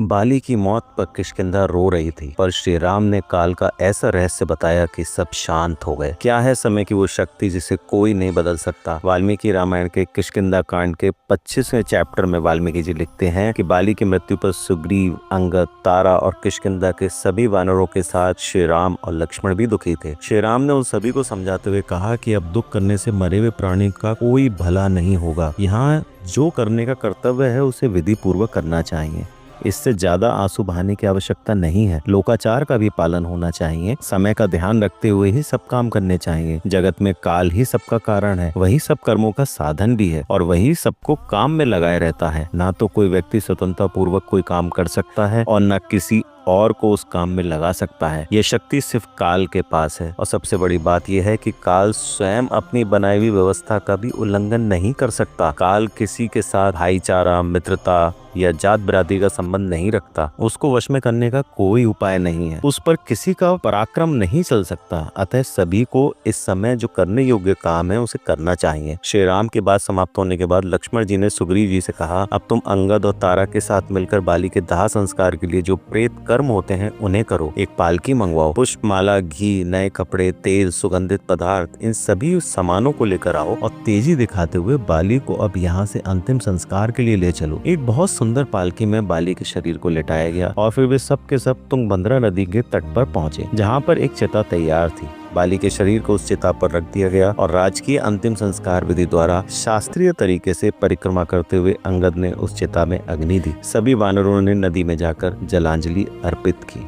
बाली की मौत पर किष्किंधा रो रही थी, पर श्री राम ने काल का ऐसा रहस्य बताया कि सब शांत हो गए। क्या है समय की वो शक्ति जिसे कोई नहीं बदल सकता? वाल्मीकि रामायण के किष्किंधा कांड के 25वें चैप्टर में वाल्मीकि जी लिखते हैं कि बाली की मृत्यु पर सुग्रीव, अंगद, तारा और किष्किंधा के सभी वानरों के साथ श्री राम और लक्ष्मण भी दुखी थे। श्री राम ने उन सभी को समझाते हुए कहा कि अब दुख करने से मरे हुए प्राणी का कोई भला नहीं होगा। यहाँ जो करने का कर्तव्य है उसे विधि पूर्वक करना चाहिए। इससे ज्यादा आंसू बहाने की आवश्यकता नहीं है। लोकाचार का भी पालन होना चाहिए। समय का ध्यान रखते हुए ही सब काम करने चाहिए। जगत में काल ही सबका कारण है, वही सब कर्मों का साधन भी है और वही सबको काम में लगाए रहता है। ना तो कोई व्यक्ति स्वतंत्रता पूर्वक कोई काम कर सकता है और न किसी और को उस काम में लगा सकता है। ये शक्ति सिर्फ काल के पास है। और सबसे बड़ी बात यह है कि काल स्वयं अपनी बनाई हुई व्यवस्था का भी उल्लंघन नहीं कर सकता। काल किसी के साथ भाईचारा, मित्रता या जात बिरादरी का संबंध नहीं रखता। उसको वश में करने का कोई उपाय नहीं है। उस पर किसी का पराक्रम नहीं चल सकता। अतः सभी को इस समय जो करने योग्य काम है उसे करना चाहिए। श्री राम की बात समाप्त होने के बाद लक्ष्मण जी ने सुग्रीव जी से कहा, अब तुम अंगद और तारा के साथ मिलकर बाली के दाह संस्कार के लिए जो प्रेत कर्म होते हैं उन्हें करो। एक पालकी मंगवाओ, पुष्प माला, घी, नए कपड़े, तेल, सुगंधित पदार्थ, इन सभी सामानों को लेकर आओ और तेजी दिखाते हुए बाली को अब यहाँ से अंतिम संस्कार के लिए ले चलो। एक बहुत सुंदर पालकी में बाली के शरीर को लेटाया गया और फिर वे सब के सब तुंगभद्रा नदी के तट पर पहुंचे, जहाँ पर एक चिता तैयार थी। बाली के शरीर को उस चिता पर रख दिया गया और राजकीय अंतिम संस्कार विधि द्वारा शास्त्रीय तरीके से परिक्रमा करते हुए अंगद ने उस चिता में अग्नि दी। सभी वानरों ने नदी में जाकर जलांजलि अर्पित की।